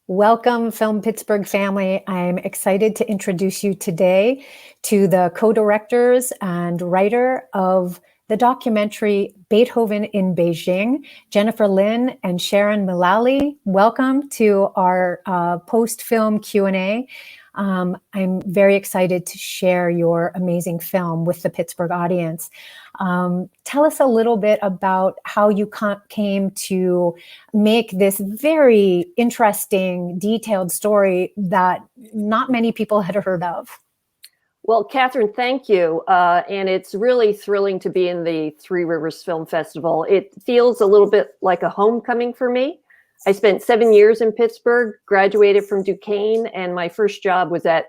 Welcome, Film Pittsburgh family. I'm excited to introduce you today to the co-directors and writer of the documentary Beethoven in Beijing, Jennifer Lin and Sharon Mullaly. Welcome to our post-film Q&A. I'm very excited to share your amazing film with the Pittsburgh audience. Tell us a little bit about how you came to make this very interesting, detailed story that not many people had heard of. Well, Catherine, thank you. And it's really thrilling to be in the Three Rivers Film Festival. It feels a little bit like a homecoming for me. I spent 7 years in Pittsburgh, graduated from Duquesne, and my first job was at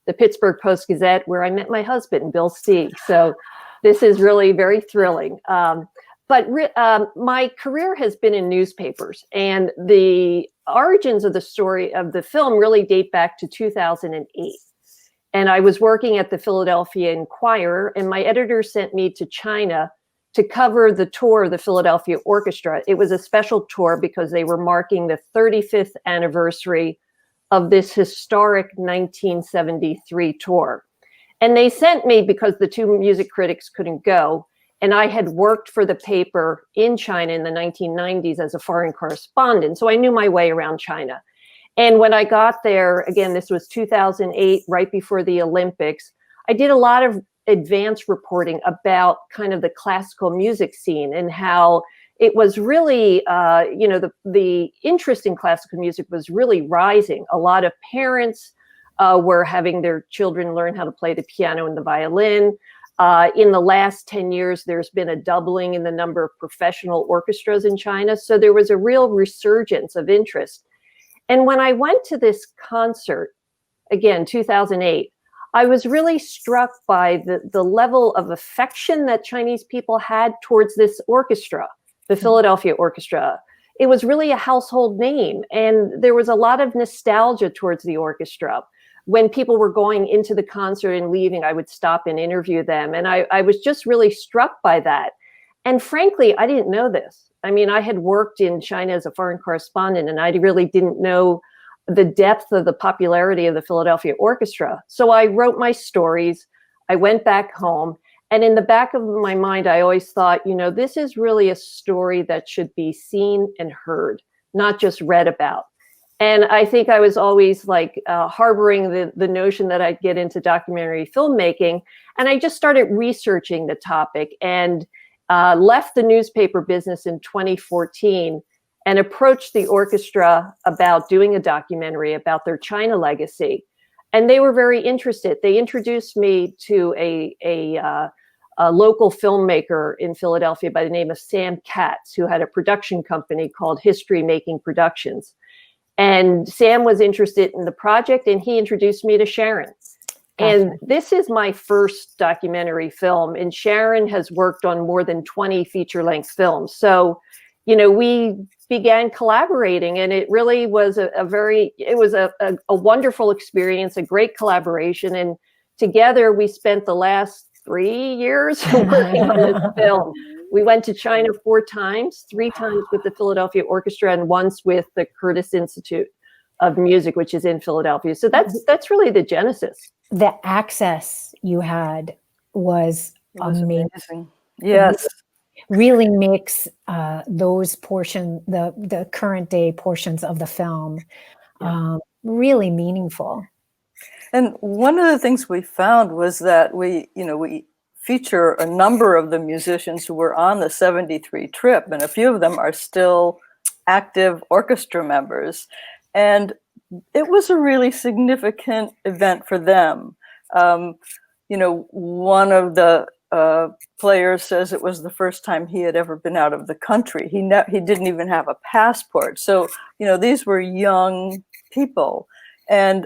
the Pittsburgh Post-Gazette, where I met my husband, Bill Stieg. So this is really very thrilling. My career has been in newspapers, and the origins of the story of the film really date back to 2008. And I was working at the Philadelphia Inquirer, and my editor sent me to China to cover the tour of the Philadelphia Orchestra. It was a special tour because they were marking the 35th anniversary of this historic 1973 tour. And they sent me because the two music critics couldn't go. And I had worked for the paper in China in the 1990s as a foreign correspondent. So I knew my way around China. And when I got there, again, this was 2008, right before the Olympics, I did a lot of advanced reporting about kind of the classical music scene and how it was really, the interest in classical music was really rising. A lot of parents were having their children learn how to play the piano and the violin. In the last 10 years, there's been a doubling in the number of professional orchestras in China. So there was a real resurgence of interest. And when I went to this concert, again, 2008, I was really struck by the level of affection that Chinese people had towards this orchestra, the Philadelphia Orchestra. It was really a household name, and there was a lot of nostalgia towards the orchestra. When people were going into the concert and leaving, I would stop and interview them, and I was just really struck by that. And frankly, I didn't know this. I mean, I had worked in China as a foreign correspondent, and I really didn't know the depth of the popularity of the Philadelphia Orchestra. So I wrote my stories. I went back home. And in the back of my mind, I always thought, this is really a story that should be seen and heard, not just read about. And I think I was always harboring the notion that I'd get into documentary filmmaking. And I just started researching the topic and left the newspaper business in 2014 and approached the orchestra about doing a documentary about their China legacy. And they were very interested. They introduced me to a local filmmaker in Philadelphia by the name of Sam Katz, who had a production company called History Making Productions. And Sam was interested in the project, and he introduced me to Sharon. And this is my first documentary film, and Sharon has worked on more than 20 feature-length films. So, we began collaborating, and it really was a wonderful experience, a great collaboration. And together we spent the last 3 years working on this film. We went to China 4 times, 3 times with the Philadelphia Orchestra and once with the Curtis Institute of Music, which is in Philadelphia. So that's really the genesis. The access you had was amazing. Yes. Really makes those portions, the current day portions of the film, really meaningful. And one of the things we found was that we feature a number of the musicians who were on the 73 trip, and a few of them are still active orchestra members. And it was a really significant event for them. One of the players says it was the first time he had ever been out of the country. He didn't even have a passport. So, these were young people, and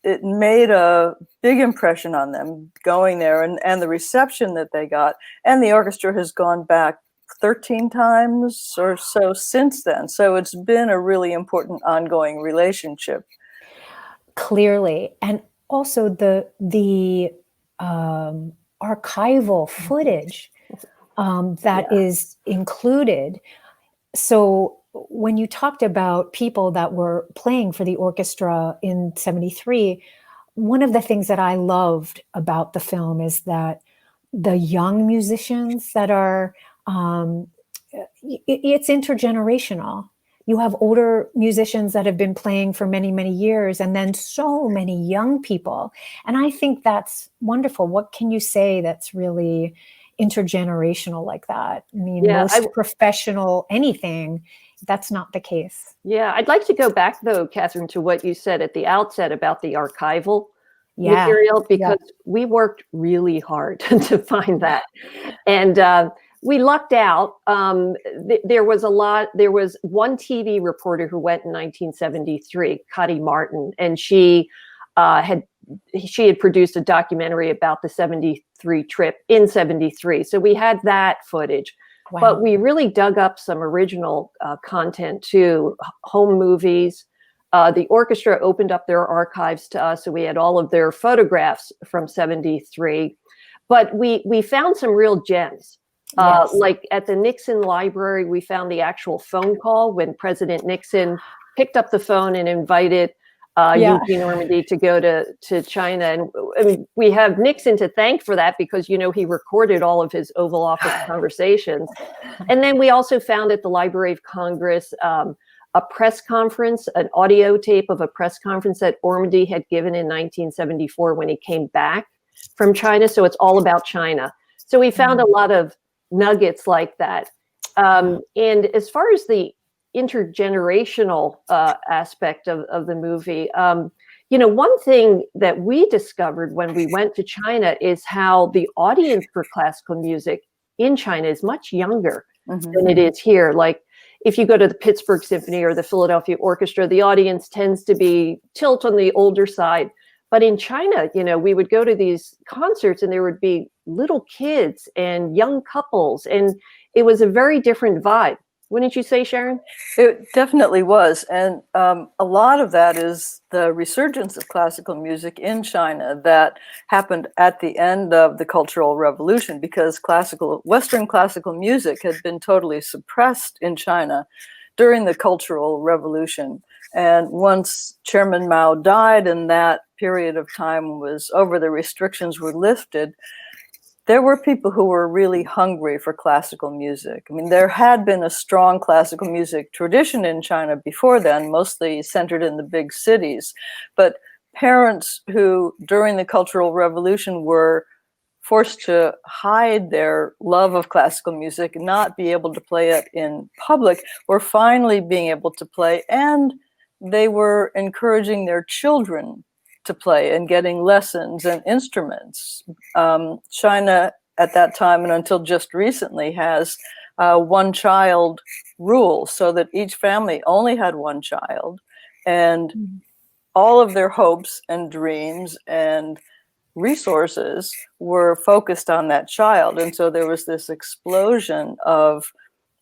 it made a big impression on them going there, and the reception that they got. And the orchestra has gone back 13 times or so since then. So it's been a really important ongoing relationship. Clearly. And also the archival footage that is included. So when you talked about people that were playing for the orchestra in 73, one of the things that I loved about the film is that the young musicians that are, it's intergenerational. You have older musicians that have been playing for many, many years, and then so many young people. And I think that's wonderful. What can you say that's really intergenerational like that? I mean, Yeah, most professional anything, that's not the case. yeah, I'd like to go back though, Catherine, to what you said at the outset about the archival Yeah. material, Yeah. because we worked really hard to find that. And we lucked out. There was one TV reporter who went in 1973, Cotty Martin, and she had produced a documentary about the 73 trip in 73. So we had that footage. Wow. But we really dug up some original content too, home movies. The orchestra opened up their archives to us, so we had all of their photographs from 73. But we found some real gems. Yes. Like at the Nixon Library, we found the actual phone call when President Nixon picked up the phone and invited Eugene Ormandy to go to China. And we have Nixon to thank for that because, he recorded all of his Oval Office conversations. And then we also found at the Library of Congress a press conference, an audio tape of a press conference that Ormandy had given in 1974 when he came back from China. So it's all about China. So we found a lot of nuggets like that. And as far as the intergenerational aspect of the movie, one thing that we discovered when we went to China is how the audience for classical music in China is much younger than it is here. Like if you go to the Pittsburgh Symphony or the Philadelphia Orchestra, the audience tends to be tilt on the older side. But in China, we would go to these concerts and there would be little kids and young couples, and it was a very different vibe. Wouldn't you say, Sharon? It definitely was. And a lot of that is the resurgence of classical music in China that happened at the end of the Cultural Revolution, because Western classical music had been totally suppressed in China during the Cultural Revolution. And once Chairman Mao died and that period of time was over, the restrictions were lifted, there were people who were really hungry for classical music. I mean, there had been a strong classical music tradition in China before then, mostly centered in the big cities. But parents who, during the Cultural Revolution, were forced to hide their love of classical music and not be able to play it in public, were finally being able to play, and they were encouraging their children to play and getting lessons and instruments. China at that time and until just recently has one-child rule, so that each family only had one child, and all of their hopes and dreams and resources were focused on that child. And so there was this explosion of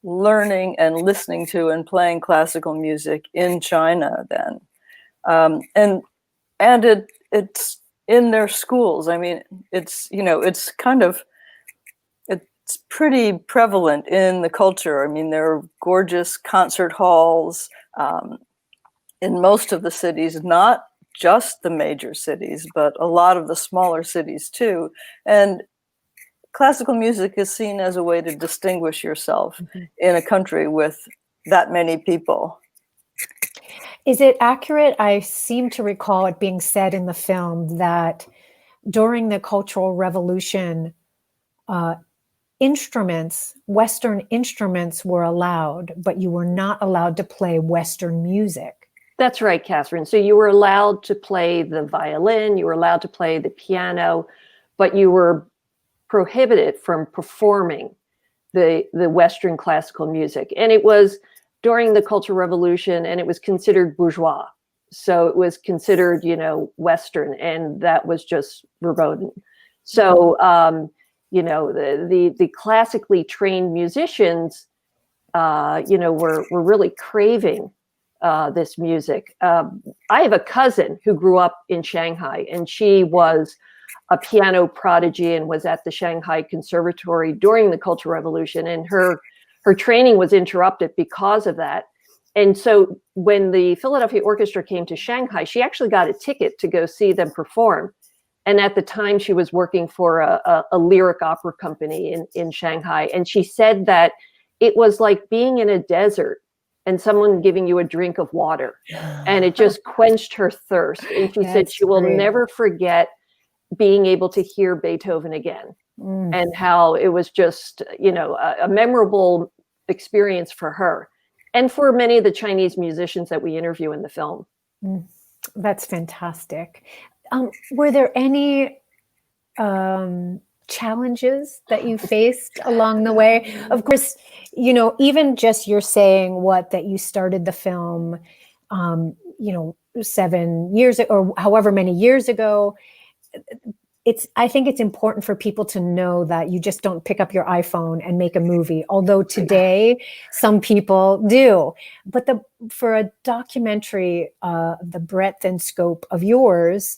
learning and listening to and playing classical music in China then. And it's in their schools. I mean, it's pretty prevalent in the culture. I mean, there are gorgeous concert halls in most of the cities, not just the major cities, but a lot of the smaller cities too. And classical music is seen as a way to distinguish yourself in a country with that many people. Is it accurate? I seem to recall it being said in the film that during the Cultural Revolution, Western instruments were allowed, but you were not allowed to play Western music. That's right, Catherine. So you were allowed to play the violin, you were allowed to play the piano, but you were prohibited from performing the Western classical music. And it was during the Cultural Revolution, and it was considered bourgeois. So it was considered, Western, and that was just verboten. So, the classically trained musicians, were really craving this music. I have a cousin who grew up in Shanghai, and she was a piano prodigy and was at the Shanghai Conservatory during the Cultural Revolution, and her training was interrupted because of that. And so when the Philadelphia Orchestra came to Shanghai, she actually got a ticket to go see them perform. And at the time, she was working for a lyric opera company in Shanghai. And she said that it was like being in a desert and someone giving you a drink of water. And it just quenched her thirst. And she said she will never forget being able to hear Beethoven again. And how it was just, a memorable experience for her and for many of the Chinese musicians that we interview in the film. That's fantastic. Were there any challenges that you faced along the way? Of course, even just you're saying that you started the film, 7 years or however many years ago. I think it's important for people to know that you just don't pick up your iPhone and make a movie, although today some people do. But for a documentary, the breadth and scope of yours,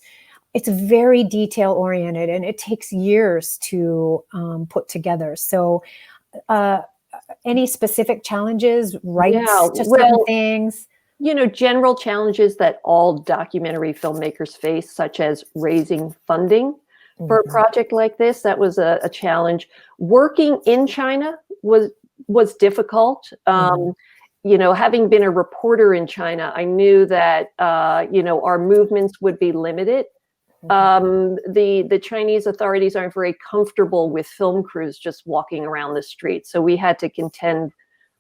it's very detail oriented and it takes years to put together. So any specific challenges, rights to certain things? General challenges that all documentary filmmakers face, such as raising funding for a project like this. That was a challenge. Working in China was difficult. Having been a reporter in China, I knew that, our movements would be limited. The Chinese authorities aren't very comfortable with film crews just walking around the street. So we had to contend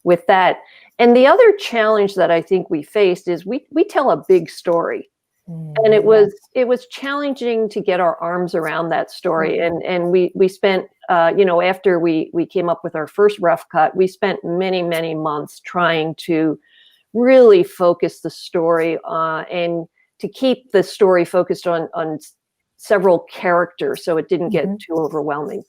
with that. And the other challenge that I think we faced is we tell a big story. And it was challenging to get our arms around that story. And we spent, after we came up with our first rough cut, we spent many, many months trying to really focus the story and to keep the story focused on several characters so it didn't get too overwhelming.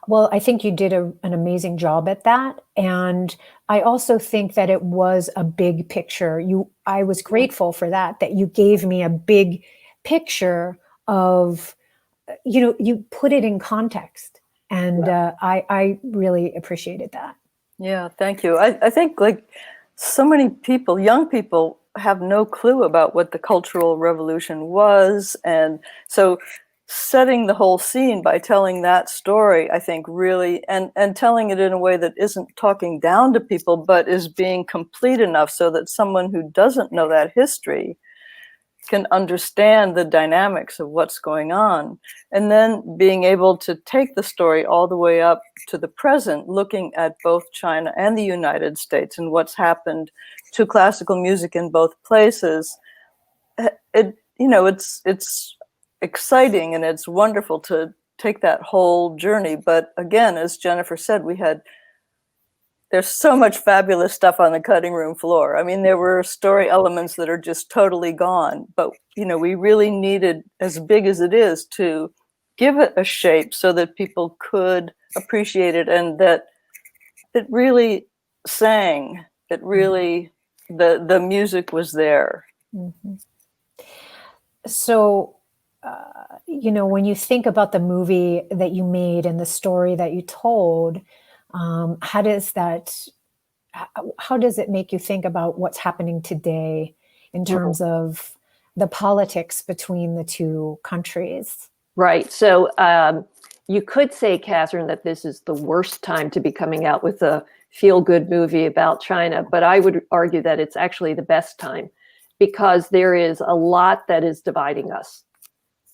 Well, I think you did an amazing job at that. And I also think that it was a big picture. I was grateful for that you gave me a big picture of, you put it in context. And I really appreciated that. Yeah, thank you. I think so many people, young people, have no clue about what the Cultural Revolution was. And so setting the whole scene by telling that story, I think really, and telling it in a way that isn't talking down to people, but is being complete enough so that someone who doesn't know that history can understand the dynamics of what's going on. And then being able to take the story all the way up to the present, looking at both China and the United States and what's happened to classical music in both places. It's exciting and it's wonderful to take that whole journey. But again, as Jennifer said, there's so much fabulous stuff on the cutting room floor. I mean, there were story elements that are just totally gone, but we really needed, as big as it is, to give it a shape so that people could appreciate it and that it really sang, that really the music was there. So when you think about the movie that you made and the story that you told, how does it make you think about what's happening today in terms of the politics between the two countries? Right. So you could say, Catherine, that this is the worst time to be coming out with a feel-good movie about China, but I would argue that it's actually the best time because there is a lot that is dividing us.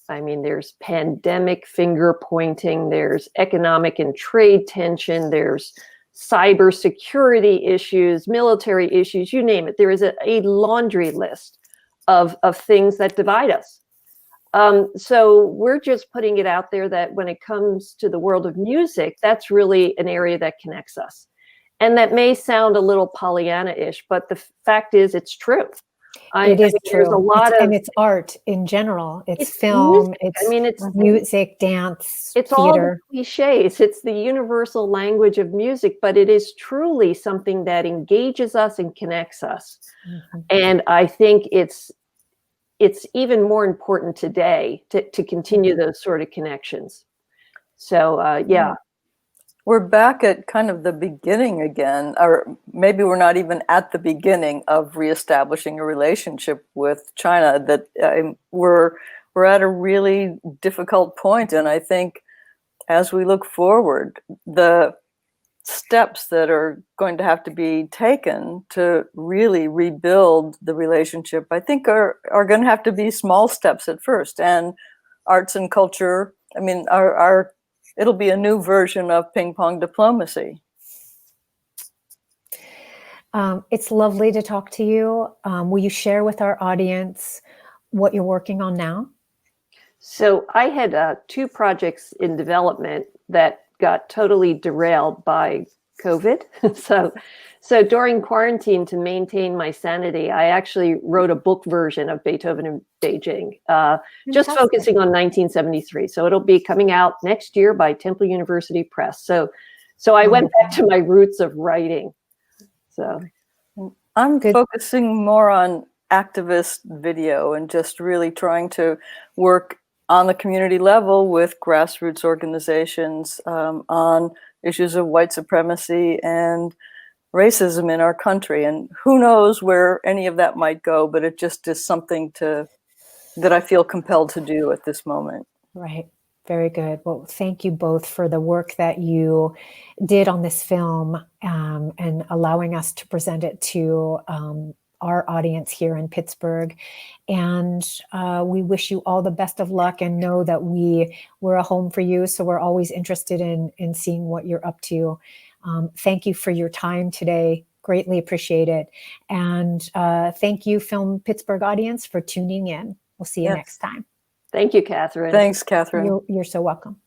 I mean, there's pandemic finger pointing, there's economic and trade tension, there's cybersecurity issues, military issues, you name it. There is a laundry list of things that divide us. So we're just putting it out there that when it comes to the world of music, that's really an area that connects us. And that may sound a little Pollyanna-ish, but the fact is it's true. It is true. There's a lot and it's art in general. It's film. Music. It's music, dance, it's theater. All the cliches. It's the universal language of music, but it is truly something that engages us and connects us. And I think it's even more important today to continue those sort of connections. So, yeah. we're back at kind of the beginning again, or maybe we're not even at the beginning of reestablishing a relationship with China. That we're at a really difficult point, and I think as we look forward, the steps that are going to have to be taken to really rebuild the relationship, I think are going to have to be small steps at first. And arts and culture, I mean, it'll be a new version of ping pong diplomacy. It's lovely to talk to you. Will you share with our audience what you're working on now? So I had 2 projects in development that got totally derailed by COVID. So during quarantine, to maintain my sanity, I actually wrote a book version of Beethoven in Beijing, just focusing on 1973. So it'll be coming out next year by Temple University Press. So I went back to my roots of writing. So I'm focusing more on activist video and just really trying to work on the community level with grassroots organizations on issues of white supremacy and racism in our country. And who knows where any of that might go, but it just is something that I feel compelled to do at this moment. Right. Very good. Well, thank you both for the work that you did on this film and allowing us to present it to our audience here in Pittsburgh. And we wish you all the best of luck, and know that we're a home for you. So we're always interested in seeing what you're up to. Thank you for your time today. Greatly appreciate it. And thank you, Film Pittsburgh audience, for tuning in. We'll see you next time. Thank you, Catherine. Thanks, Catherine. You're so welcome.